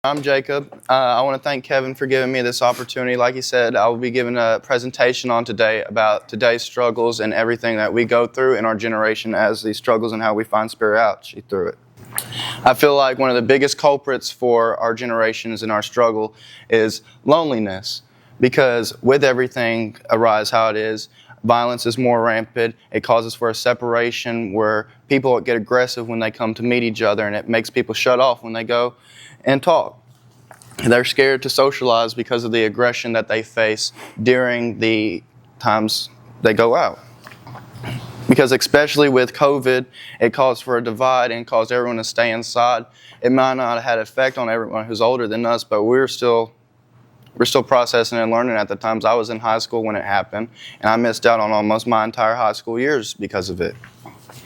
I'm Jacob. I want to thank Kevin for giving me this opportunity. Like he said, I will be giving a presentation on today about today's struggles and everything that we go through in our generation as these struggles and how we find spirituality through it. I feel like one of the biggest culprits for our generations and our struggle is loneliness, because with everything arise how it is, violence is more rampant. It causes for a separation where people get aggressive when they come to meet each other, and it makes people shut off when they go and talk. They're scared to socialize because of the aggression that they face during the times they go out. Because especially with COVID, it caused for a divide and caused everyone to stay inside. It might not have had an effect on everyone who's older than us, but we're still processing and learning at the times. I was in high school when it happened, and I missed out on almost my entire high school years because of it,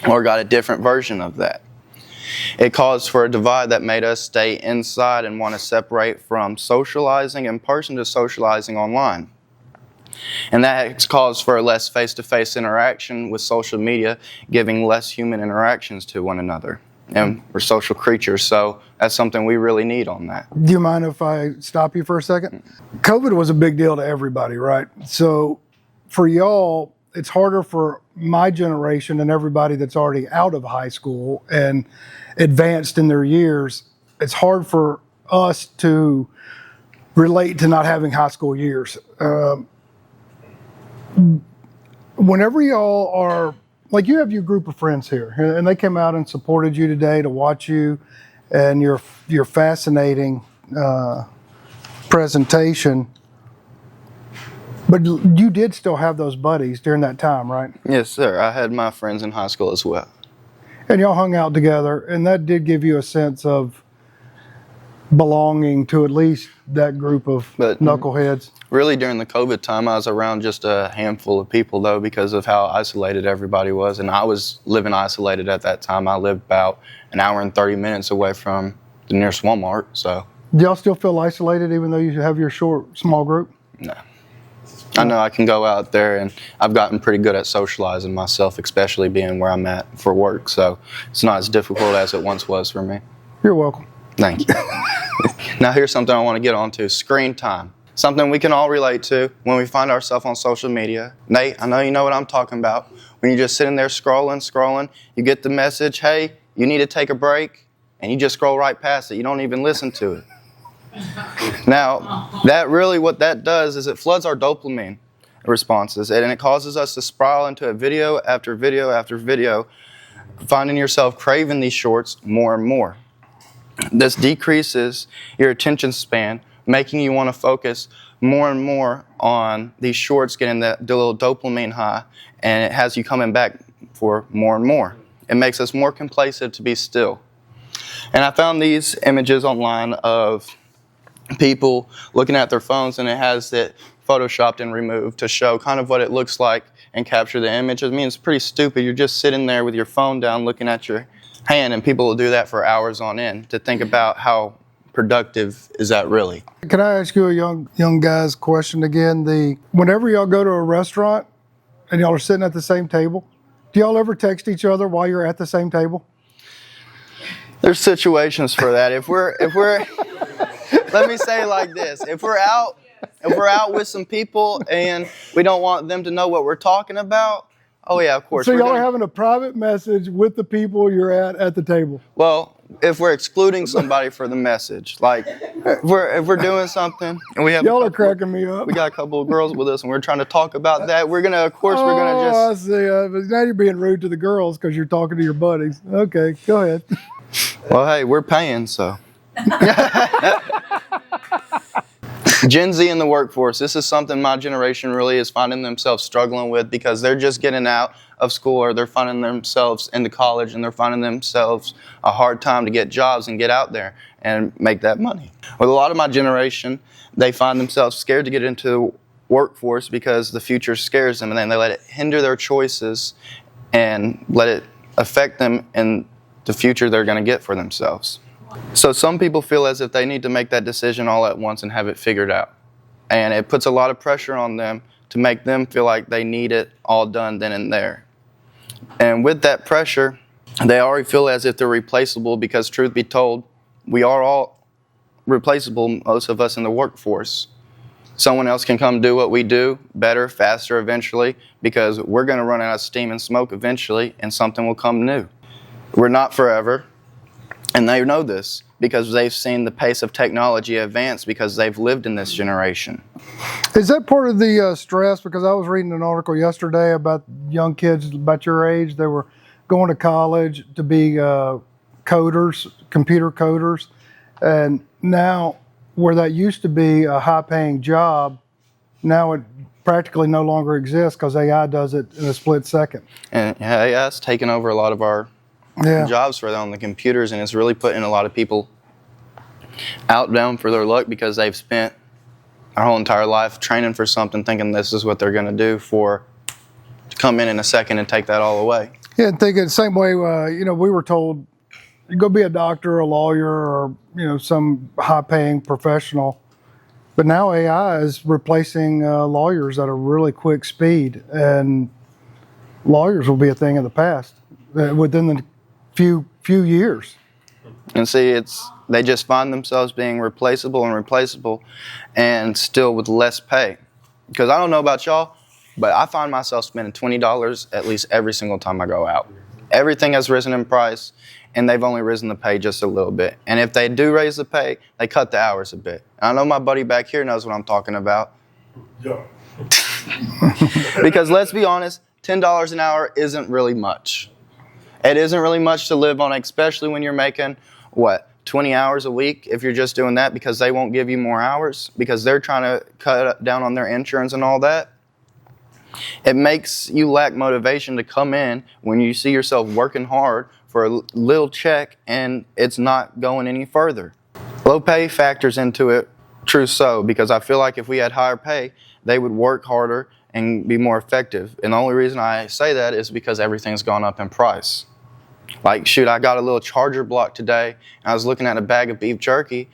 or got a different version of that. It caused for a divide that made us stay inside and want to separate from socializing in person to socializing online. And that has caused for less face-to-face interaction with social media, giving less human interactions to one another. And we're social creatures, so that's something we really need on that. Do you mind if I stop you for a second? COVID was a big deal to everybody, right? So for y'all, it's harder for my generation and everybody that's already out of high school and advanced in their years. It's hard for us to relate to not having high school years. Whenever y'all are, like, you have your group of friends here, and they came out and supported you today to watch you and your fascinating presentation. But you did still have those buddies during that time, right? Yes, sir. I had my friends in high school as well. And y'all hung out together, and that did give you a sense of belonging to at least that group of knuckleheads. Really, during the COVID time, I was around just a handful of people, though, because of how isolated everybody was. And I was living isolated at that time. I lived about an hour and 30 minutes away from the nearest Walmart. So, do y'all still feel isolated even though you have your small group? No. I know I can go out there, and I've gotten pretty good at socializing myself, especially being where I'm at for work. So it's not as difficult as it once was for me. You're welcome. Thank you. Now here's something I want to get onto: screen time. Something we can all relate to when we find ourselves on social media. Nate, I know you know what I'm talking about. When you're just sitting there scrolling, you get the message, hey, you need to take a break, and you just scroll right past it. You don't even listen to it. Now, what that does is it floods our dopamine responses, and it causes us to spiral into a video after video after video, finding yourself craving these shorts more and more. This decreases your attention span, making you want to focus more and more on these shorts, getting the little dopamine high, and it has you coming back for more and more. It makes us more complacent to be still. And I found these images online of people looking at their phones, and it has it photoshopped and removed to show kind of what it looks like and capture the image. I mean, it's pretty stupid. You're just sitting there with your phone down looking at your hand, and people will do that for hours on end. To think about how productive is that really? Can I ask you a young guy's question again? Whenever y'all go to a restaurant and y'all are sitting at the same table, do y'all ever text each other while you're at the same table? There's situations for that. If we're let me say it like this: if we're out with some people and we don't want them to know what we're talking about, oh yeah, of course. So y'all are having a private message with the people you're at the table. Well, if we're excluding somebody for the message, like if we're doing something and we have y'all are cracking me up. We got a couple of girls with us and we're trying to talk about that. We're gonna just. I see. Now you're being rude to the girls because you're talking to your buddies. Okay, go ahead. Well, hey, we're paying, so. Gen Z in the workforce. This is something my generation really is finding themselves struggling with, because they're just getting out of school, or they're finding themselves into college, and they're finding themselves a hard time to get jobs and get out there and make that money. With a lot of my generation, they find themselves scared to get into the workforce because the future scares them, and then they let it hinder their choices and let it affect them in the future they're going to get for themselves. So some people feel as if they need to make that decision all at once and have it figured out. And it puts a lot of pressure on them to make them feel like they need it all done then and there. And with that pressure, they already feel as if they're replaceable, because truth be told, we are all replaceable, most of us in the workforce. Someone else can come do what we do better, faster eventually, because we're going to run out of steam and smoke eventually, and something will come new. We're not forever, and they know this because they've seen the pace of technology advance because they've lived in this generation. Is that part of the stress? Because I was reading an article yesterday about young kids about your age. They were going to college to be coders, computer coders, and now where that used to be a high-paying job, now it practically no longer exists because AI does it in a split second. And AI's taken over a lot of our jobs for them on the computers, and it's really putting a lot of people out down for their luck because they've spent their whole entire life training for something, thinking this is what they're going to do to come in a second and take that all away. Yeah, and thinking the same way, we were told, you go be a doctor, a lawyer, or, some high-paying professional. But now AI is replacing lawyers at a really quick speed, and lawyers will be a thing of the past within the few years. And see, they just find themselves being replaceable, and still with less pay. Because I don't know about y'all, but I find myself spending $20 at least every single time I go out. Everything has risen in price, and they've only risen the pay just a little bit. And if they do raise the pay, they cut the hours a bit. And I know my buddy back here knows what I'm talking about. Yeah. Because let's be honest, $10 an hour isn't really much. It isn't really much to live on, especially when you're making, 20 hours a week if you're just doing that, because they won't give you more hours because they're trying to cut down on their insurance and all that. It makes you lack motivation to come in when you see yourself working hard for a little check and it's not going any further. Low pay factors into it, true so, because I feel like if we had higher pay, they would work harder and be more effective. And the only reason I say that is because everything's gone up in price. Like, shoot, I got a little charger block today, and I was looking at a bag of beef jerky,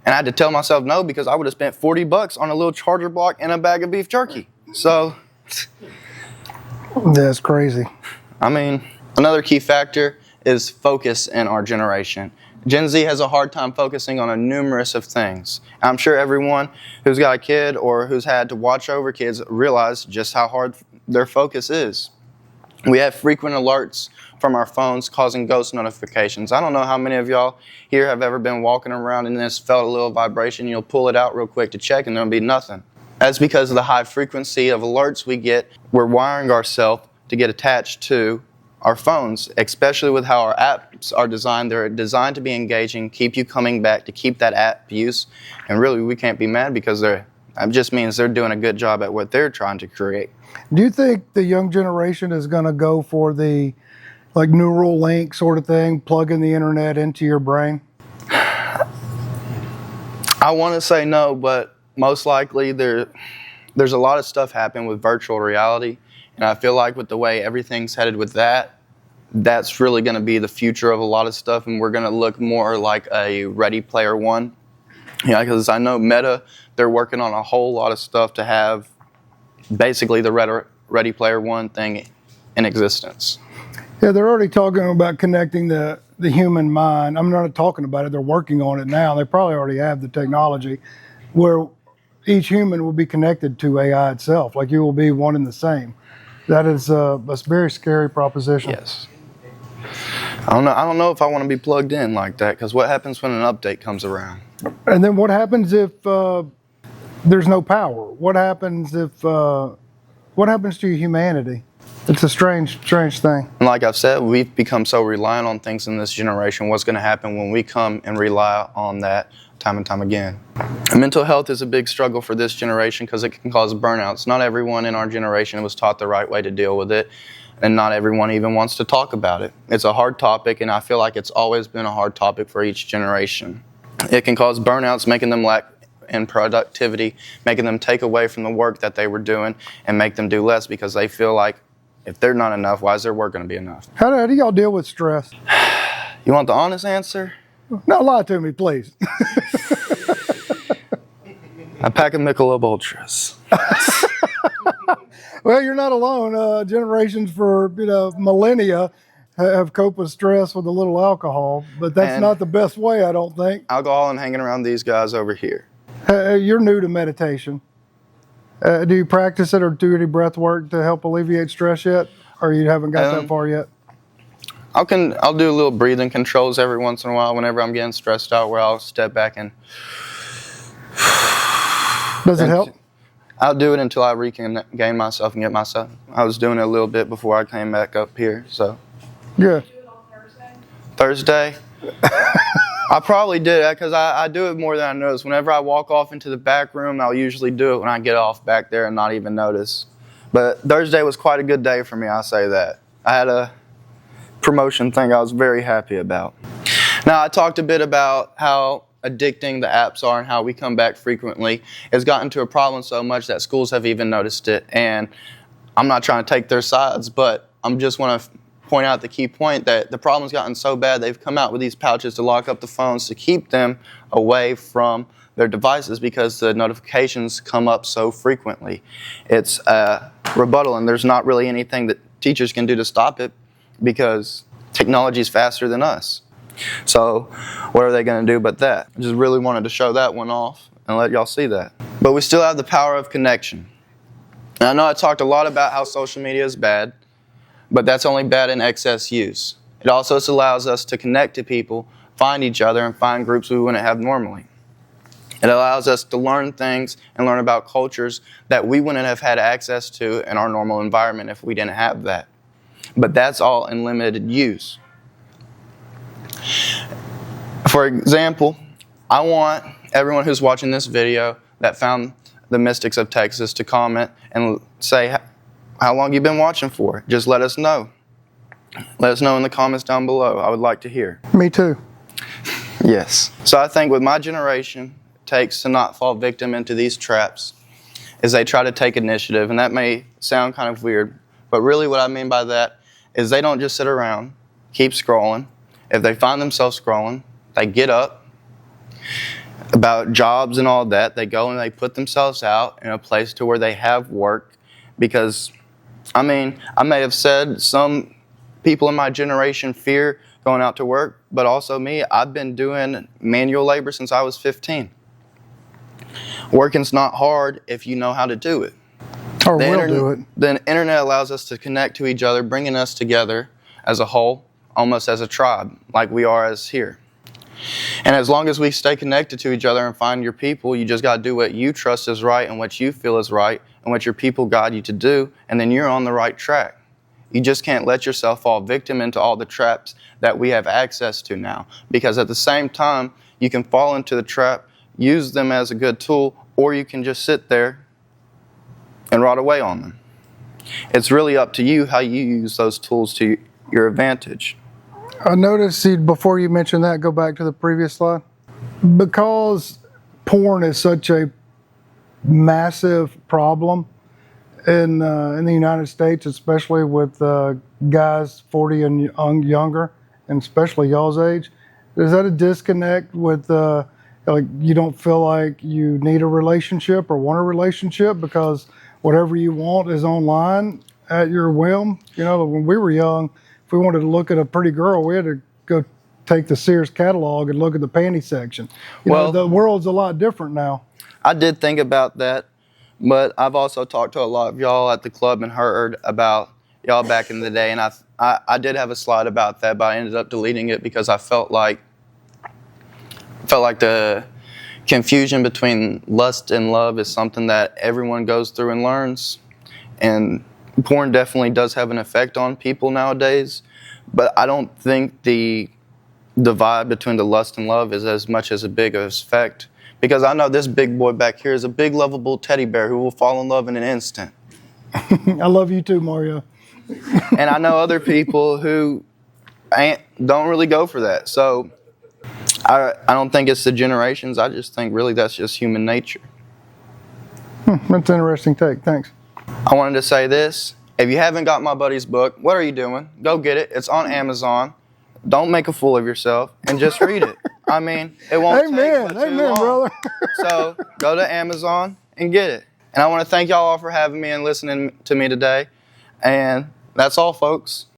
and I had to tell myself no because I would have spent $40 on a little charger block and a bag of beef jerky. So, that's crazy. I mean, another key factor is focus in our generation. Gen Z has a hard time focusing on a numerous of things. I'm sure everyone who's got a kid or who's had to watch over kids realize just how hard their focus is. We have frequent alerts from our phones causing ghost notifications. I don't know how many of y'all here have ever been walking around and just felt a little vibration. You'll pull it out real quick to check and there'll be nothing. That's because of the high frequency of alerts we get. We're wiring ourselves to get attached to our phones, especially with how our apps are designed. They're designed to be engaging, keep you coming back, to keep that app use. And really, we can't be mad because it just means they're doing a good job at what they're trying to create. Do you think the young generation is going to go for the neural link sort of thing, plugging the internet into your brain? I want to say no, but most likely there's a lot of stuff happening with virtual reality. And I feel like with the way everything's headed with that, that's really going to be the future of a lot of stuff, and we're going to look more like a Ready Player One. Because I know Meta, they're working on a whole lot of stuff to have basically the Ready Player One thing in existence. Yeah, they're already talking about connecting the human mind. I'm not talking about it. They're working on it now. They probably already have the technology where each human will be connected to AI itself. Like, you will be one and the same. That is a very scary proposition. Yes. I don't know if I want to be plugged in like that, because what happens when an update comes around? And then what happens if there's no power? What happens to humanity? It's a strange thing. And like I've said, we've become so reliant on things in this generation. What's going to happen when we come and rely on that time and time again? Mental health is a big struggle for this generation because it can cause burnouts. Not everyone in our generation was taught the right way to deal with it, and not everyone even wants to talk about it. It's a hard topic, and I feel like it's always been a hard topic for each generation. It can cause burnouts, making them lack in productivity, making them take away from the work that they were doing and make them do less because they feel like if they're not enough, why is their work going to be enough? How do y'all deal with stress? You want the honest answer? No, lie to me, please. I pack a Michelob Ultras. Well, you're not alone. Generations for millennia have coped with stress with a little alcohol, but that's And not the best way, I don't think. alcohol and hanging around these guys over here. You're new to meditation. Do you practice it or do any breath work to help alleviate stress yet? Or you haven't got that far yet? I'll do a little breathing controls every once in a while whenever I'm getting stressed out, where I'll step back and Does it help? I'll do it until I regain myself and get myself. I was doing it a little bit before I came back up here, so. Yeah. Do it on Thursday? Thursday? I probably did that because I do it more than I notice. Whenever I walk off into the back room, I'll usually do it when I get off back there and not even notice. But Thursday was quite a good day for me, I'll say that. I had a promotion thing I was very happy about. Now, I talked a bit about how addicting the apps are and how we come back frequently. It's gotten to a problem so much that schools have even noticed it. And I'm not trying to take their sides, but I'm just want to point out the key point that the problem's gotten so bad they've come out with these pouches to lock up the phones to keep them away from their devices because the notifications come up so frequently. It's a rebuttal, and there's not really anything that teachers can do to stop it because technology is faster than us. So what are they going to do but that? I just really wanted to show that one off and let y'all see that. But we still have the power of connection. And I know I talked a lot about how social media is bad, but that's only bad in excess use. It also allows us to connect to people, find each other, and find groups we wouldn't have normally. It allows us to learn things and learn about cultures that we wouldn't have had access to in our normal environment if we didn't have that. But that's all in limited use. For example, I want everyone who's watching this video that found the Mystics of Texas to comment and say how long you've been watching for. Just let us know. Let us know in the comments down below. I would like to hear. Me too. Yes. So I think with my generation, it takes to not fall victim into these traps is they try to take initiative. And that may sound kind of weird, but really what I mean by that is they don't just sit around, keep scrolling. If they find themselves scrolling, they get up. About jobs and all that, they go and they put themselves out in a place to where they have work. Because, I mean, I may have said some people in my generation fear going out to work, but also me, I've been doing manual labor since I was 15. Working's not hard if you know how to do it. Or will do it. The internet allows us to connect to each other, bringing us together as a whole, almost as a tribe, like we are as here. And as long as we stay connected to each other and find your people, you just got to do what you trust is right and what you feel is right and what your people guide you to do, and then you're on the right track. You just can't let yourself fall victim into all the traps that we have access to now, because at the same time, you can fall into the trap, use them as a good tool, or you can just sit there and rot away on them. It's really up to you how you use those tools to your advantage. I noticed, before you mentioned that, go back to the previous slide. Because porn is such a massive problem in the United States, especially with guys 40 and younger, and especially y'all's age, is that a disconnect with like you don't feel like you need a relationship or want a relationship because whatever you want is online at your whim? You know, when we were young, if we wanted to look at a pretty girl, we had to go take the Sears catalog and look at the panty section. You know, the world's a lot different now. I did think about that, but I've also talked to a lot of y'all at the club and heard about y'all back in the day, and I did have a slide about that, but I ended up deleting it because I felt like the confusion between lust and love is something that everyone goes through and learns, and porn definitely does have an effect on people nowadays, but I don't think the divide between the lust and love is as much as a big effect, because I know this big boy back here is a big lovable teddy bear who will fall in love in an instant. I love you too, Mario. And I know other people who don't really go for that. So I don't think it's the generations. I just think really that's just human nature. That's an interesting take. Thanks. I wanted to say this. If you haven't got my buddy's book, what are you doing? Go get it. It's on Amazon. Don't make a fool of yourself and just read it. I mean, it won't take but too long. Brother. So go to Amazon and get it. And I want to thank y'all all for having me and listening to me today. And that's all, folks.